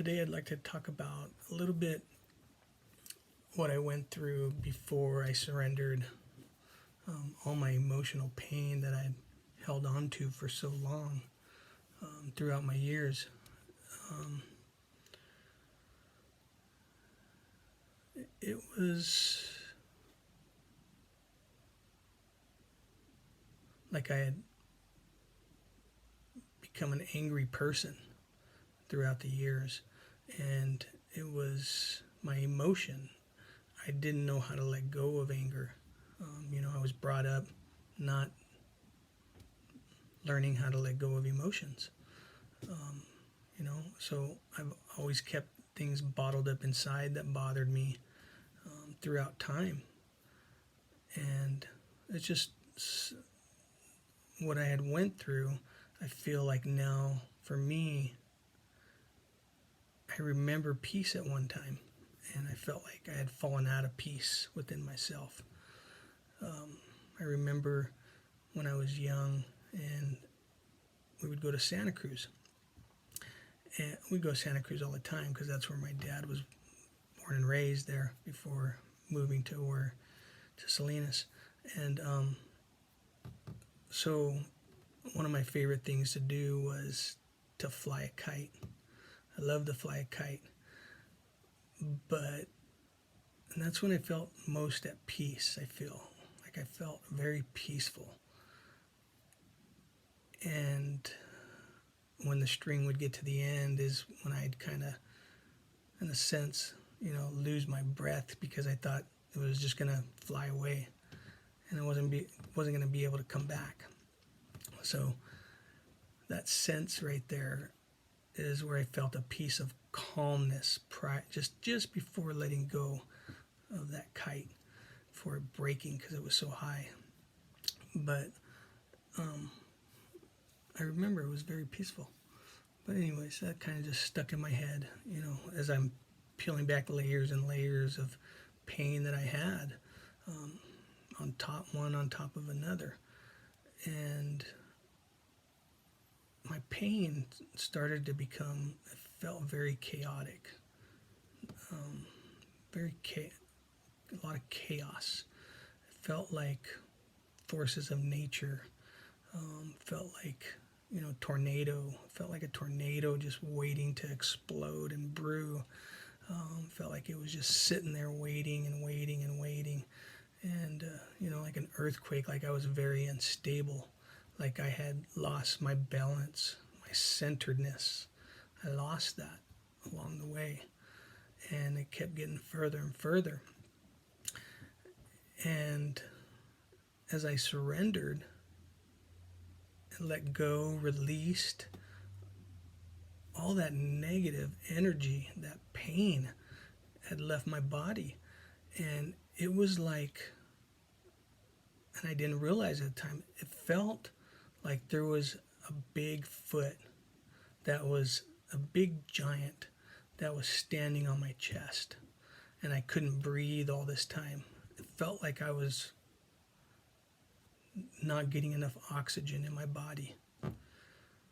Today I'd like to talk about a little bit what I went through before I surrendered, all my emotional pain that I'd held on to for so long throughout my years. Um, it was like I had become an angry person throughout the years, and it was my emotion. I didn't know how to let go of anger. I was brought up not learning how to let go of emotions. So I've always kept things bottled up inside that bothered me throughout time. And it's just what I had went through. I feel like now, for me, I remember peace at one time, and I felt like I had fallen out of peace within myself. I remember when I was young, and we would go to Santa Cruz. And we'd go to Santa Cruz all the time because that's where my dad was born and raised there before moving to Salinas. And so one of my favorite things to do was to fly a kite. I love to fly a kite. But and that's when I felt most at peace. I feel like I felt very peaceful. And when the string would get to the end is when I'd kind of, in a sense, lose my breath because I thought it was just gonna fly away, and it wasn't gonna be able to come back. So that sense right there is where I felt a piece of calmness, just before letting go of that kite, before it breaking because it was so high. But I remember it was very peaceful. But anyways, that kind of just stuck in my head, as I'm peeling back layers and layers of pain that I had, one on top of another. And my pain started to become, it felt very chaotic, a lot of chaos. It felt like forces of nature, felt like, tornado, felt like a tornado just waiting to explode and brew. Felt like it was just sitting there waiting and waiting and waiting. And, like an earthquake, like I was very unstable, like I had lost my balance, my centeredness. I lost that along the way, and it kept getting further and further. And as I surrendered and let go, released all that negative energy, that pain had left my body. And it was like, and I didn't realize at the time, it felt like there was a big foot that was a big giant that was standing on my chest. And I couldn't breathe all this time. It felt like I was not getting enough oxygen in my body. It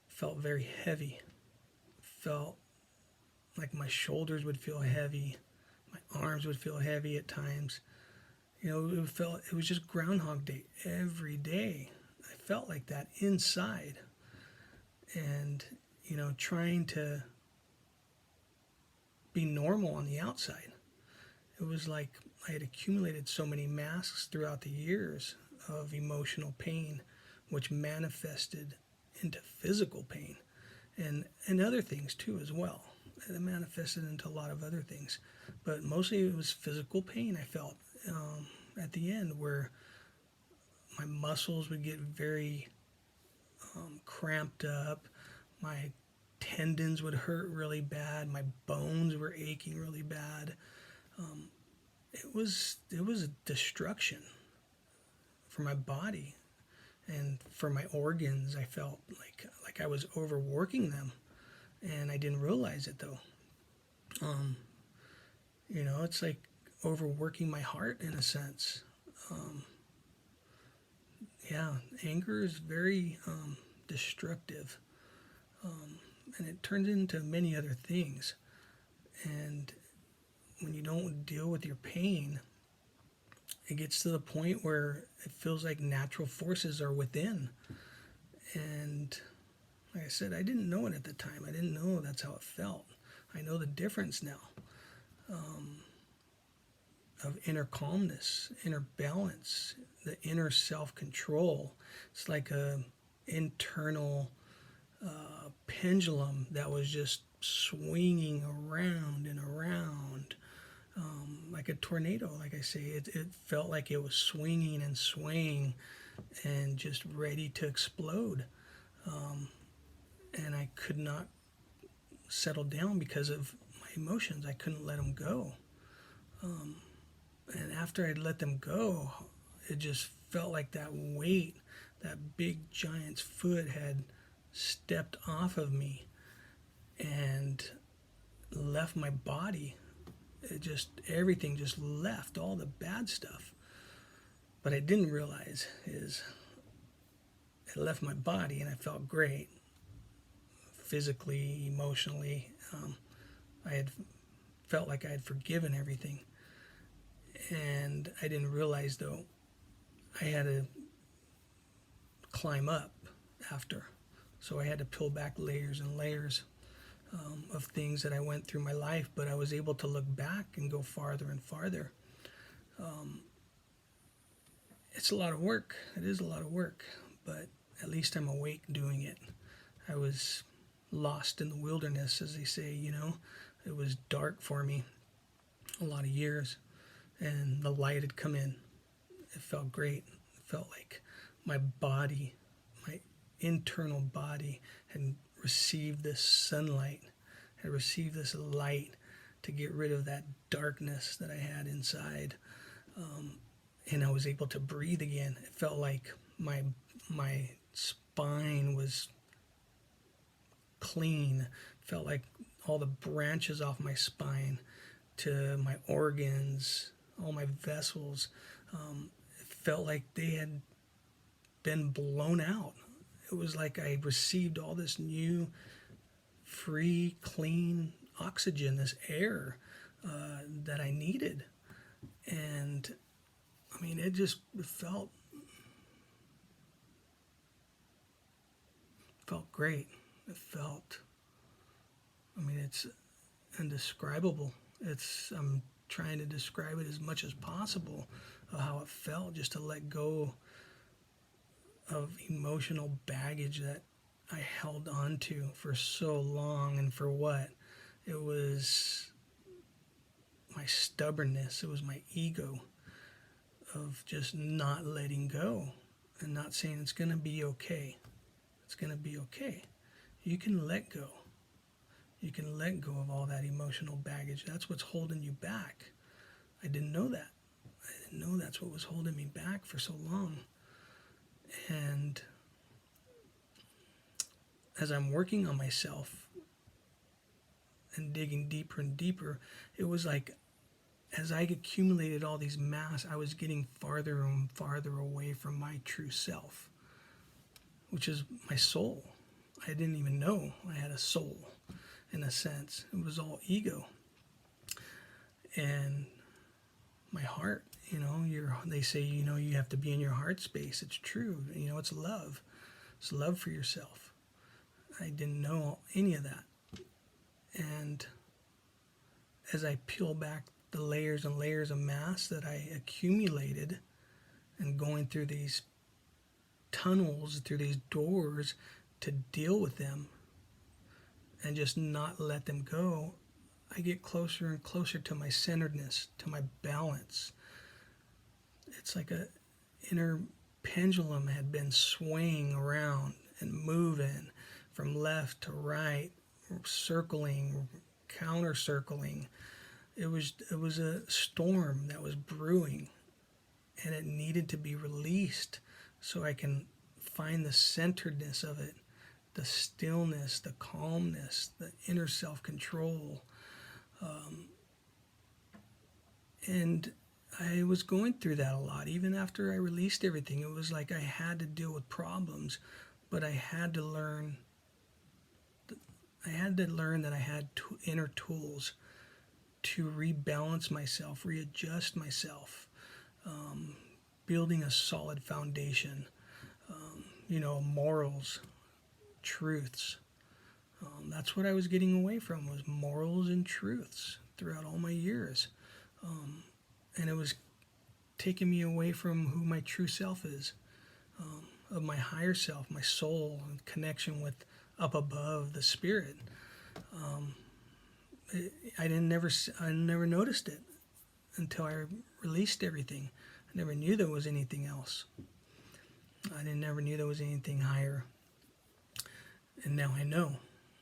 felt very heavy. It felt like my shoulders would feel heavy. My arms would feel heavy at times. It was just Groundhog Day every day. I felt like that inside. And, trying to be normal on the outside. It was like I had accumulated so many masks throughout the years of emotional pain, which manifested into physical pain and other things too as well. It manifested into a lot of other things, but mostly it was physical pain I felt at the end, where my muscles would get very cramped up, my tendons would hurt really bad, my bones were aching really bad. It was a destruction for my body and for my organs. I felt like I was overworking them, and I didn't realize it though. It's like overworking my heart in a sense. Yeah, anger is very destructive, and it turns into many other things. And when you don't deal with your pain, it gets to the point where it feels like natural forces are within. And like I said, I didn't know it at the time. I didn't know that's how it felt. I know the difference now, of inner calmness, inner balance, the inner self-control. It's like a internal pendulum that was just swinging around and around, like a tornado. Like I say, it felt like it was swinging and swaying and just ready to explode. And I could not settle down because of my emotions. I couldn't let them go. And after I'd let them go, it just felt like that weight, that big giant's foot had stepped off of me and left my body. It just, everything just left, all the bad stuff. What I didn't realize is it left my body and I felt great physically, emotionally. I had felt like I had forgiven everything. And I didn't realize, though, I had to climb up after. So I had to peel back layers and layers of things that I went through my life, but I was able to look back and go farther and farther. It's a lot of work. It is a lot of work, but at least I'm awake doing it. I was lost in the wilderness, as they say, you know. It was dark for me a lot of years, and the light had come in. It felt great. It felt like my body, my internal body, had received this sunlight, had received this light to get rid of that darkness that I had inside. And I was able to breathe again. It felt like my spine was clean. It felt like all the branches off my spine to my organs, all my vessels, it felt like they had been blown out. It was like I received all this new, free, clean oxygen, this air that I needed. And I mean, it felt great. It felt, I mean, it's indescribable. I'm trying to describe it as much as possible of how it felt, just to let go of emotional baggage that I held on to for so long. And for what? It was my stubbornness. It was my ego of just not letting go and not saying it's going to be okay. It's going to be okay. You can let go. You can let go of all that emotional baggage. That's what's holding you back. I didn't know that. I didn't know that's what was holding me back for so long. And as I'm working on myself and digging deeper and deeper, it was like as I accumulated all these masks, I was getting farther and farther away from my true self, which is my soul. I didn't even know I had a soul, in a sense. It was all ego. And my heart, you know, they say, you know, you have to be in your heart space. It's true. You know, it's love. It's love for yourself. I didn't know any of that. And as I peel back the layers and layers of mass that I accumulated and going through these tunnels, through these doors to deal with them and just not let them go, I get closer and closer to my centeredness, to my balance. It's like a inner pendulum had been swaying around and moving from left to right, circling, counter-circling. It was a storm that was brewing, and it needed to be released so I can find the centeredness of it, the stillness, the calmness, the inner self-control. And I was going through that a lot. Even after I released everything, it was like I had to deal with problems, but I had to learn that I had inner tools to rebalance myself, readjust myself, building a solid foundation, morals, truths. That's what I was getting away from, was morals and truths throughout all my years. And it was taking me away from who my true self is, of my higher self, my soul, and connection with up above, the spirit. I never noticed it until I released everything. I never knew there was anything else. Never knew there was anything higher. And now I know.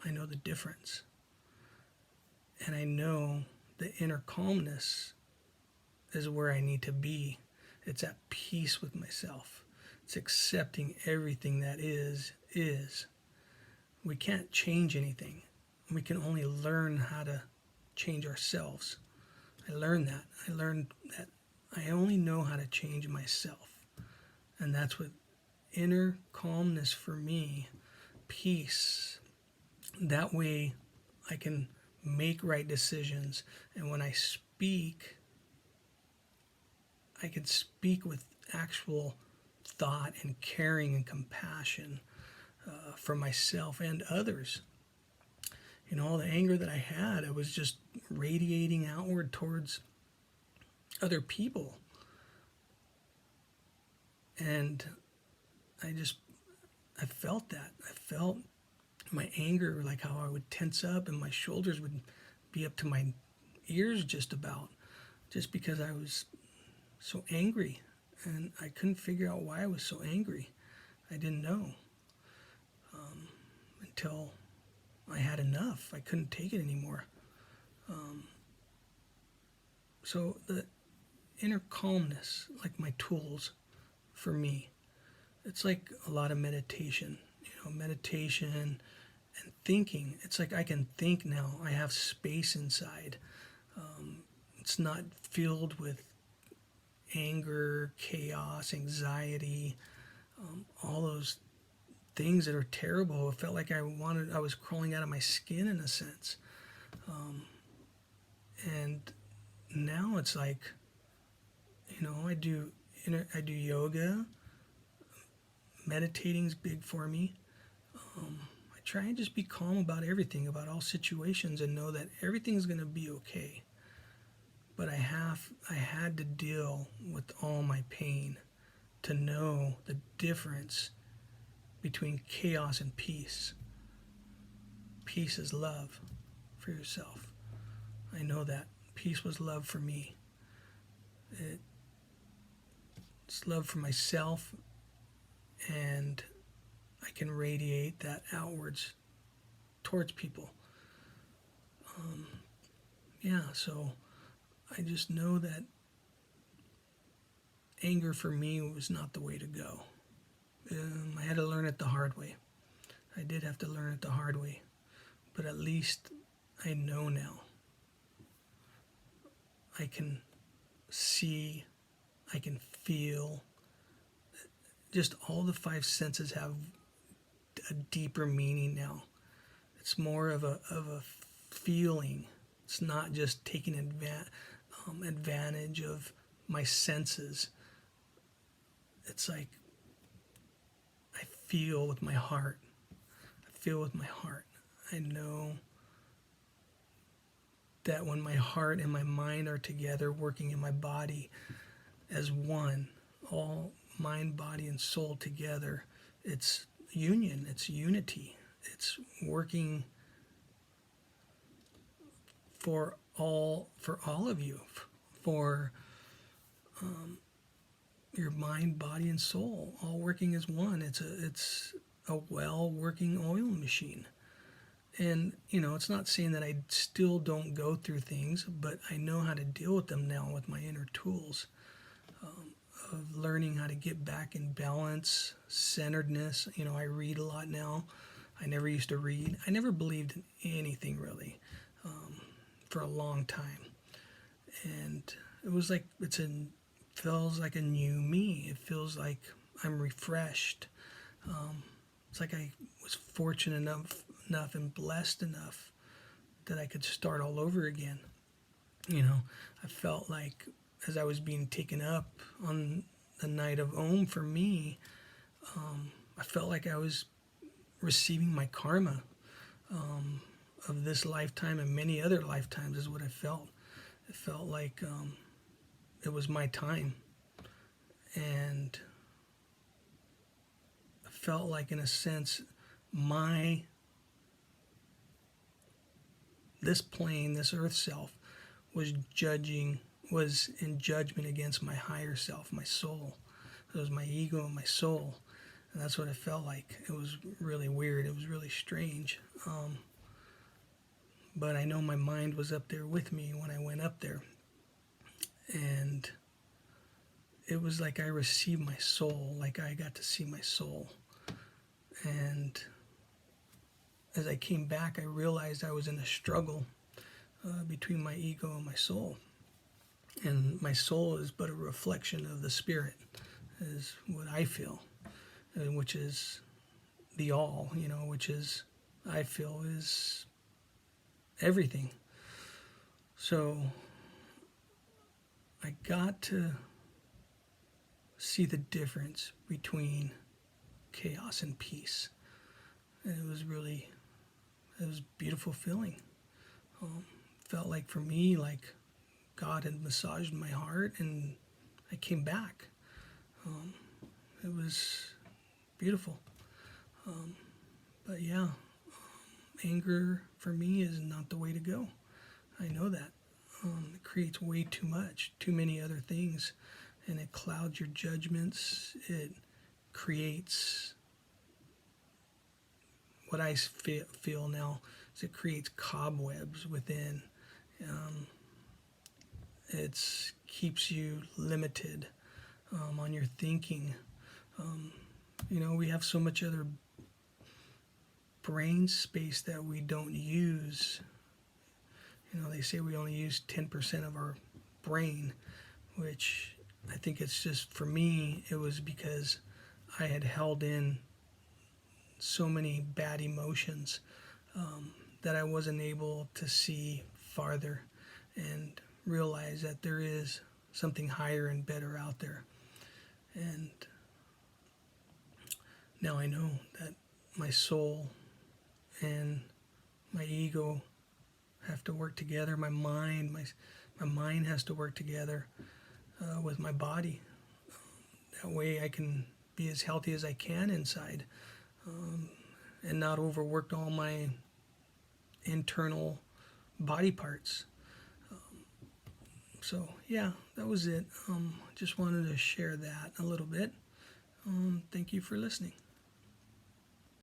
I know the difference. And I know the inner calmness is where I need to be. It's at peace with myself. It's accepting everything that is. We can't change anything. We can only learn how to change ourselves. I learned that. I only know how to change myself. And that's what inner calmness for me, peace. That way I can make right decisions. And when I speak, I can speak with actual thought and caring and compassion for myself and others. All the anger that I had, I was just radiating outward towards other people. And I felt that. I felt my anger, like how I would tense up and my shoulders would be up to my ears just because I was so angry. And I couldn't figure out why I was so angry. I didn't know until I had enough. I couldn't take it anymore. So the inner calmness, like my tools for me, it's like a lot of meditation, meditation and thinking. It's like I can think now. I have space inside. It's not filled with anger, chaos, anxiety, all those things that are terrible. It felt like I was crawling out of my skin in a sense. And now it's like, I do yoga. Meditating's big for me. I try and just be calm about everything, about all situations, and know that everything's going to be okay. But I had to deal with all my pain to know the difference between chaos and peace. Peace is love for yourself. I know that. Peace was love for me. It's love for myself, and I can radiate that outwards towards people. So I just know that anger for me was not the way to go. I had to learn it the hard way. I did have to learn it the hard way. But at least I know now. I can see, I can feel. Just all the five senses have a deeper meaning now. It's more of a feeling. It's not just taking advantage of my senses. It's like I feel with my heart. I know that when my heart and my mind are together working in my body as one, all mind, body, and soul together, it's union, it's unity, it's working for all of you, for your mind, body, and soul, all working as one. It's a well-working oil machine. And, it's not saying that I still don't go through things, but I know how to deal with them now with my inner tools of learning how to get back in balance, centeredness. I read a lot now. I never used to read. I never believed in anything really for a long time. And it was like feels like a new me. It feels like I'm refreshed. It's like I was fortunate enough and blessed enough that I could start all over again. You know, I felt like as I was being taken up on the night of Om for me, I felt like I was receiving my karma of this lifetime and many other lifetimes, is what I felt. It felt like it was my time. And I felt like, in a sense, my this plane, this earth self, was in judgment against my higher self, my soul. It was my ego and my soul. And that's what it felt like. It was really weird. It was really strange. But I know my mind was up there with me when I went up there. And it was like I received my soul, like I got to see my soul. And as I came back, I realized I was in a struggle between my ego and my soul. And my soul is but a reflection of the spirit, is what I feel, which is the all, which is, I feel, is everything. So I got to see the difference between chaos and peace. And it was a beautiful feeling. Felt like, for me, like God had massaged my heart and I came back. It was beautiful. But yeah, anger for me is not the way to go. I know that. It creates way too much, too many other things, and it clouds your judgments. It creates what I feel now is it creates cobwebs within. It keeps you limited on your thinking. We have so much other brain space that we don't use. They say we only use 10% of our brain, which I think it's just, for me, it was because I had held in so many bad emotions that I wasn't able to see farther and realize that there is something higher and better out there. And now I know that my soul and my ego have to work together. My mind has to work together with my body. That way I can be as healthy as I can inside, and not overwork all my internal body parts. So yeah, that was it. Just wanted to share that a little bit. Thank you for listening.